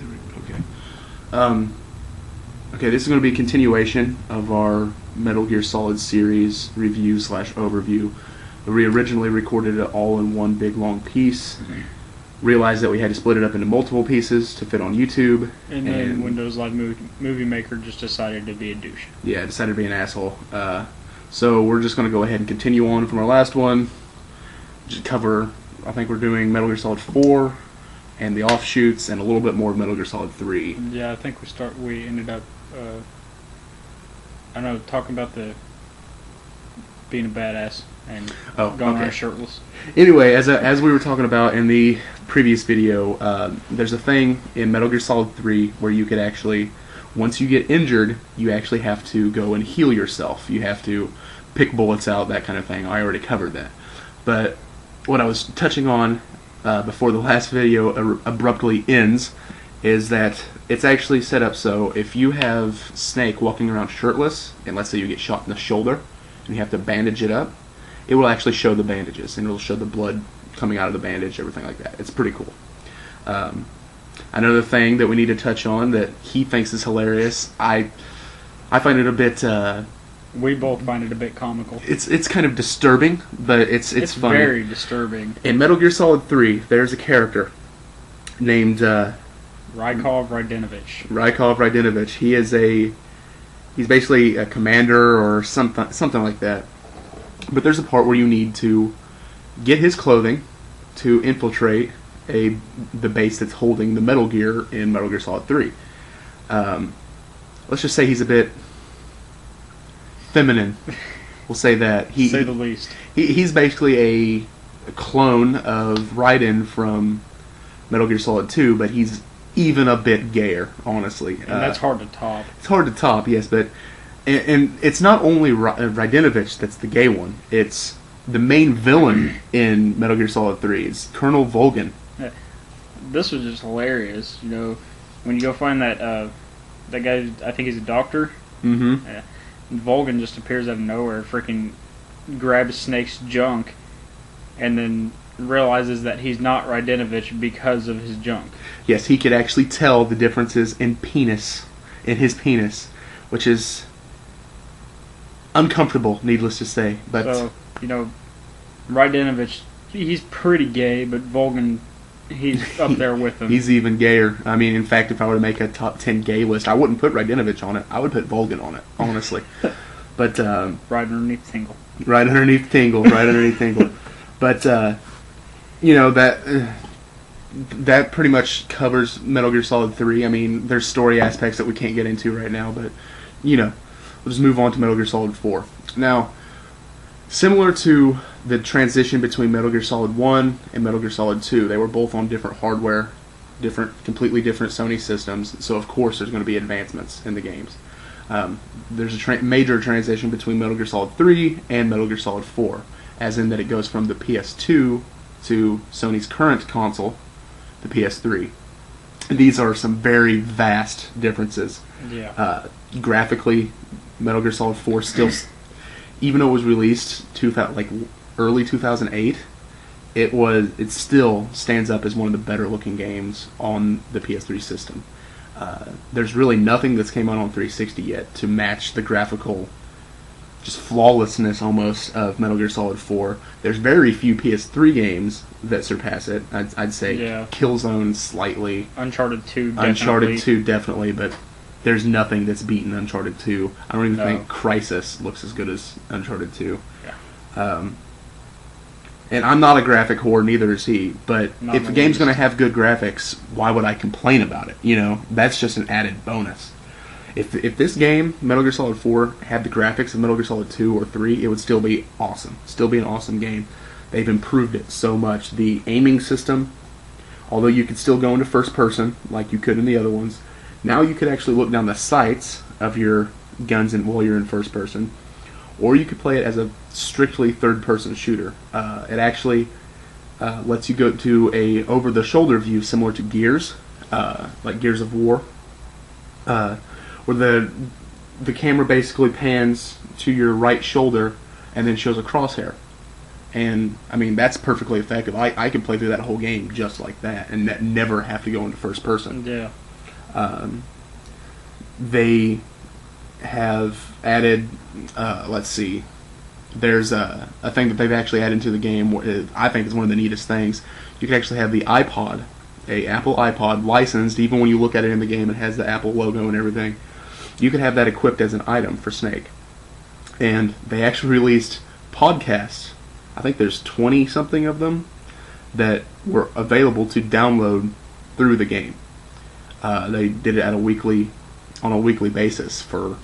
Okay. Okay, this is going to be a continuation of our Metal Gear Solid series review/overview. We originally recorded it all in one big long piece. Realized that we had to split it up into multiple pieces to fit on YouTube. And then Windows Live Movie Maker just decided to be a douche. Yeah, decided to be an asshole. So we're just going to go ahead and continue on from our last one. Just cover, I think we're doing Metal Gear Solid 4 and the offshoots and a little bit more of Metal Gear Solid 3. Yeah, I think we ended up, I don't know, talking about the being a badass and going around shirtless. Anyway, as we were talking about in the previous video, there's a thing in Metal Gear Solid 3 where you could actually, once you get injured, you actually have to go and heal yourself. You have to pick bullets out, that kind of thing. I already covered that. But what I was touching on before the last video abruptly ends is that it's actually set up so if you have Snake walking around shirtless, and let's say you get shot in the shoulder, and you have to bandage it up, it will actually show the bandages, and it will show the blood coming out of the bandage, everything like that. It's pretty cool. Another thing that we need to touch on that he thinks is hilarious, I find it a bit... we both find it a bit comical. It's kind of disturbing, but it's funny. Very disturbing. In Metal Gear Solid 3, there's a character named... Rykov Rydenovich. Rykov Rydenovich. He's basically a commander or something like that. But there's a part where you need to get his clothing to infiltrate the base that's holding the Metal Gear in Metal Gear Solid 3. Let's just say he's a bit feminine. We'll say that. Say the least. He's basically a clone of Raiden from Metal Gear Solid 2, but he's even a bit gayer, honestly. And that's hard to top. It's hard to top, yes, but... And it's not only Rydenovich that's the gay one. It's the main villain in Metal Gear Solid 3. It's Colonel Volgin. Yeah. This was just hilarious, you know, when you go find that guy, I think he's a doctor. Mm-hmm. And Volgin just appears out of nowhere, freaking grabs Snake's junk, and then realizes that he's not Rydenovich because of his junk. Yes, he could actually tell the differences in his penis, which is uncomfortable, needless to say. But so, you know, Rydenovich, he's pretty gay, but Volgin, he's up there with him. He's even gayer. I mean, in fact, if I were to make a top 10 gay list, I wouldn't put Rydenovich on it. I would put Volgin on it, honestly. But right underneath Tingle. Right underneath Tingle. Right underneath Tingle. But you know, that pretty much covers Metal Gear Solid 3. I mean, there's story aspects that we can't get into right now, but you know, we'll just move on to Metal Gear Solid 4. Now, similar to the transition between Metal Gear Solid 1 and Metal Gear Solid 2, they were both on different hardware, completely different Sony systems, so of course there's going to be advancements in the games. There's a major transition between Metal Gear Solid 3 and Metal Gear Solid 4, as in that it goes from the PS2 to Sony's current console, the PS3. These are some very vast differences. Yeah. Graphically, Metal Gear Solid 4 still, even though it was released early 2008, it still stands up as one of the better looking games on the PS3 system. There's really nothing that's came out on 360 yet to match the graphical, just flawlessness almost of Metal Gear Solid 4. There's very few PS3 games that surpass it. I'd say Killzone slightly. Uncharted 2 definitely. Uncharted 2 definitely, but there's nothing that's beaten Uncharted 2. I don't even think Crysis looks as good as Uncharted 2. Yeah. And I'm not a graphic whore, neither is he, but if a game's going to have good graphics, why would I complain about it? You know, that's just an added bonus. If this game, Metal Gear Solid 4, had the graphics of Metal Gear Solid 2 or 3, it would still be awesome. Still be an awesome game. They've improved it so much. The aiming system, although you could still go into first person like you could in the other ones, now you could actually look down the sights of your guns while you're in first person, or you could play it as a strictly third person shooter. It actually lets you go to a over the shoulder view similar to Gears, like Gears of War, where the camera basically pans to your right shoulder and then shows a crosshair. And, I mean, that's perfectly effective. I can play through that whole game just like that and never have to go into first person. Yeah. Um, they have added, let's see, there's a thing that they've actually added into the game. I think is one of the neatest things. You can actually have the iPod, a Apple iPod licensed. Even when you look at it in the game, it has the Apple logo and everything. You could have that equipped as an item for Snake. And they actually released podcasts. I think there's 20 something of them that were available to download through the game. They did it on a weekly basis for,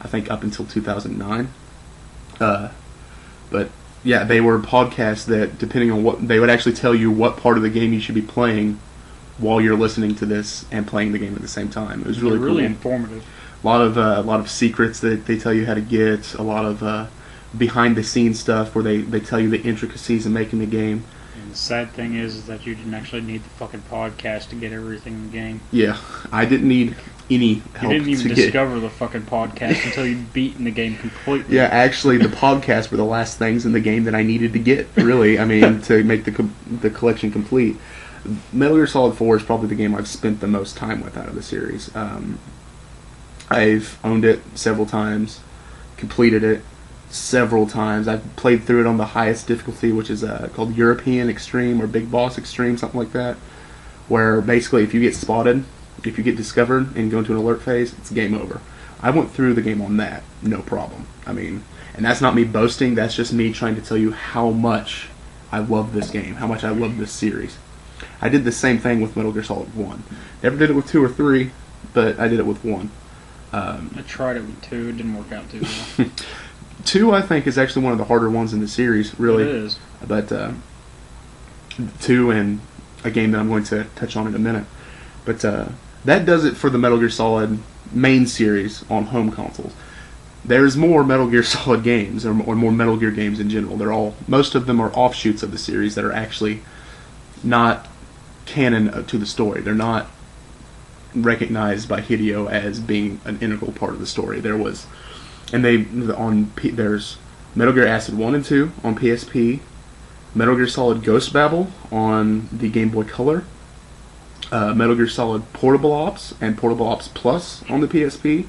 I think, up until 2009. But yeah, they were podcasts that, depending on what, they would actually tell you what part of the game you should be playing while you're listening to this and playing the game at the same time. It was really cool. Really informative. A lot of secrets that they tell you how to get. A lot of behind the scenes stuff where they tell you the intricacies of making the game. And the sad thing is that you didn't actually need the fucking podcast to get everything in the game. Yeah, I didn't need any help. You didn't even discover the fucking podcast until you'd beaten the game completely. Yeah, actually, the podcasts were the last things in the game that I needed to get, really. I mean, to make the collection complete. Metal Gear Solid 4 is probably the game I've spent the most time with out of the series. I've owned it several times, completed it several times. I've played through it on the highest difficulty, which is called European Extreme or Big Boss Extreme, something like that, where basically if you get spotted, if you get discovered and go into an alert phase, it's game over. I went through the game on that, no problem. I mean, and that's not me boasting, that's just me trying to tell you how much I love this game, how much I love this series. I did the same thing with Metal Gear Solid 1. Never did it with 2 or 3, but I did it with 1. I tried it with 2, it didn't work out too well. 2, I think, is actually one of the harder ones in the series, really. It is. But 2 and a game that I'm going to touch on in a minute. But that does it for the Metal Gear Solid main series on home consoles. There's more Metal Gear Solid games, or more Metal Gear games in general. Most of them are offshoots of the series that are actually not canon to the story. They're not recognized by Hideo as being an integral part of the story. There's Metal Gear Acid 1 and 2 on PSP, Metal Gear Solid Ghost Babel on the Game Boy Color, Metal Gear Solid Portable Ops and Portable Ops Plus on the PSP,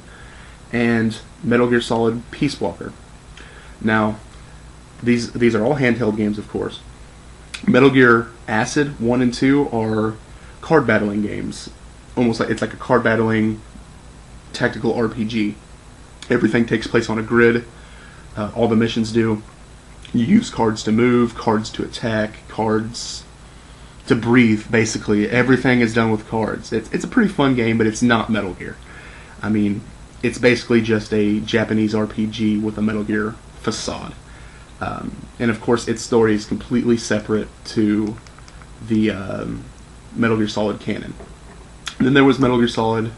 and Metal Gear Solid Peace Walker. Now, these are all handheld games, of course. Metal Gear Acid 1 and 2 are card battling games. Almost like it's like a card battling tactical RPG. Everything takes place on a grid. All the missions do. You use cards to move, cards to attack, cards to breathe, basically. Everything is done with cards. It's a pretty fun game, but it's not Metal Gear. I mean, it's basically just a Japanese RPG with a Metal Gear facade. And of course, its story is completely separate to the Metal Gear Solid canon. And then there was Metal Gear Solid.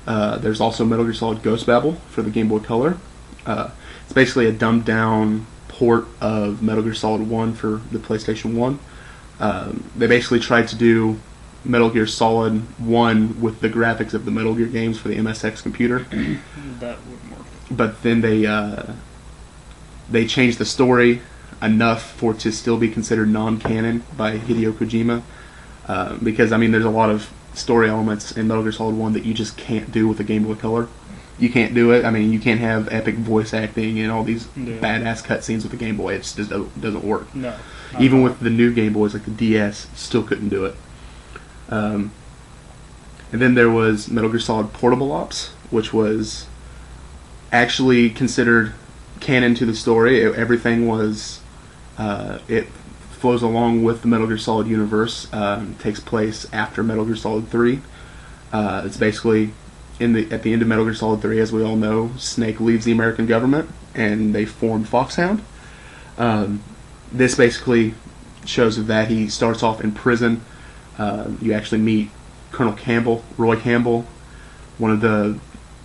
There's also Metal Gear Solid Ghost Babel for the Game Boy Color. It's basically a dumbed down port of Metal Gear Solid 1 for the PlayStation 1. They basically tried to do Metal Gear Solid 1 with the graphics of the Metal Gear games for the MSX computer. That wouldn't work. But then they changed the story enough for it to still be considered non-canon by Hideo Kojima. Because, I mean, there's a lot of story elements in Metal Gear Solid 1 that you just can't do with a Game Boy Color. You can't do it. I mean, you can't have epic voice acting and all these badass cutscenes with the Game Boy. It just doesn't work. No. Even with the new Game Boys, like the DS, still couldn't do it. And then there was Metal Gear Solid Portable Ops, which was actually considered canon to the story. Everything was... it flows along with the Metal Gear Solid universe. Takes place after Metal Gear Solid 3. It's basically at the end of Metal Gear Solid 3, as we all know, Snake leaves the American government and they form Foxhound. This basically shows that he starts off in prison. You actually meet Colonel Campbell, Roy Campbell, one of the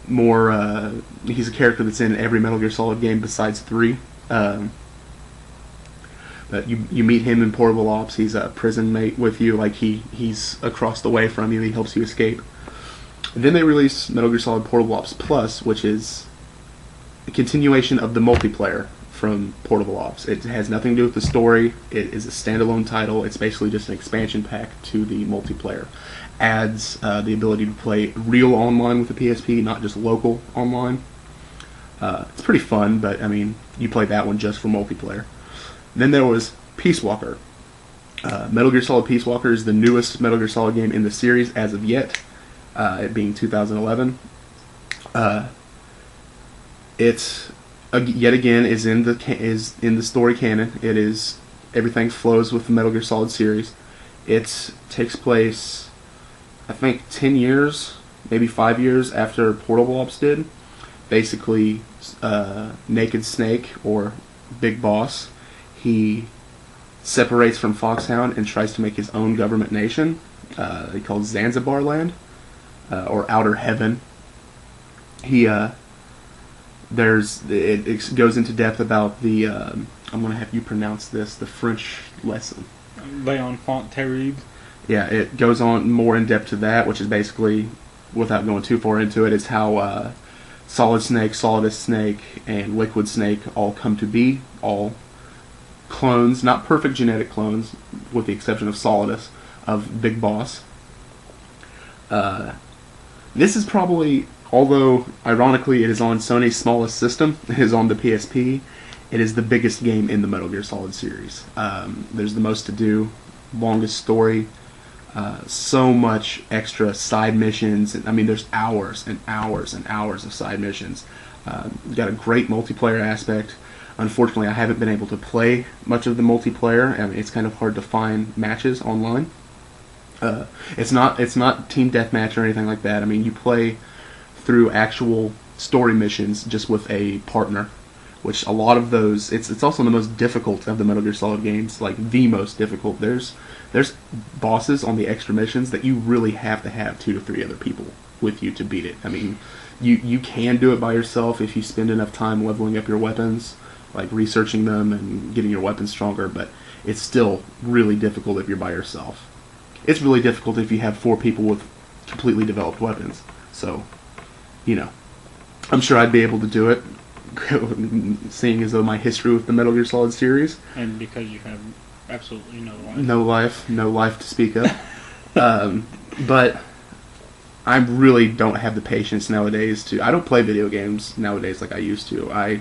more... he's a character that's in every Metal Gear Solid game besides 3. But you meet him in Portable Ops. He's a prison mate with you. Like he's across the way from you. He helps you escape. And then they released Metal Gear Solid Portable Ops Plus, which is a continuation of the multiplayer from Portable Ops. It has nothing to do with the story. It is a standalone title. It's basically just an expansion pack to the multiplayer. adds the ability to play real online with the PSP, not just local online. It's pretty fun, but I mean, you play that one just for multiplayer. Then there was Peace Walker. Metal Gear Solid Peace Walker is the newest Metal Gear Solid game in the series as of yet, it being 2011. It's yet again is in the story canon. It is everything flows with the Metal Gear Solid series. It takes place, I think, 10 years, maybe 5 years after Portable Ops did. Basically, Naked Snake, or Big Boss, he separates from Foxhound and tries to make his own government nation. He called Zanzibar Land, or Outer Heaven. It goes into depth about the I'm going to have you pronounce this, the French lesson. L'Enfant Terrible. Yeah, it goes on more in depth to that, which is basically, without going too far into it, is how Solid Snake, Solidus Snake, and Liquid Snake all come to be. All clones, not perfect genetic clones, with the exception of Solidus, of Big Boss. This is probably, although ironically it is on Sony's smallest system, it is on the PSP, it is the biggest game in the Metal Gear Solid series. There's the most to do, longest story, so much extra side missions. I mean, there's hours and hours and hours of side missions. Got a great multiplayer aspect. Unfortunately, I haven't been able to play much of the multiplayer. I mean, it's kind of hard to find matches online. It's not team deathmatch or anything like that. I mean, you play through actual story missions just with a partner, which a lot of those, it's also the most difficult of the Metal Gear Solid games, like the most difficult. There's bosses on the extra missions that you really have to have 2 to 3 other people with you to beat it. I mean, you can do it by yourself if you spend enough time leveling up your weapons, like researching them and getting your weapons stronger, but it's still really difficult if you're by yourself. It's really difficult if you have 4 people with completely developed weapons. So, you know, I'm sure I'd be able to do it, seeing as though my history with the Metal Gear Solid series. And because you have absolutely no life. No life to speak of. But I really don't have the patience nowadays to... I don't play video games nowadays like I used to. I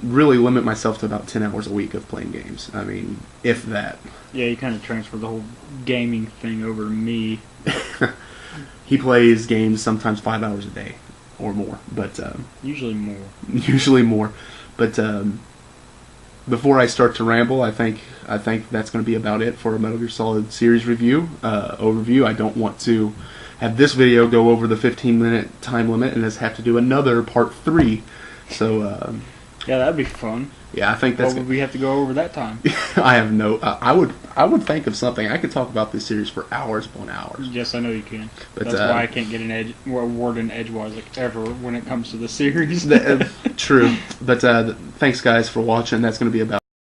really limit myself to about 10 hours a week of playing games. I mean, if that. Yeah, you kind of transfer the whole gaming thing over to me. He plays games sometimes 5 hours a day or more, but usually more. Usually more, but before I start to ramble, I think that's going to be about it for a Metal Gear Solid series review overview. I don't want to have this video go over the 15-minute time limit and just have to do another part 3. So yeah, that'd be fun. Yeah, I think that's. What would we have to go over that time? I have no. I would think of something. I could talk about this series for hours upon hours. Yes, I know you can. But, that's why I can't get an word in edgewise like ever when it comes to the series. True, but thanks guys for watching. That's going to be about.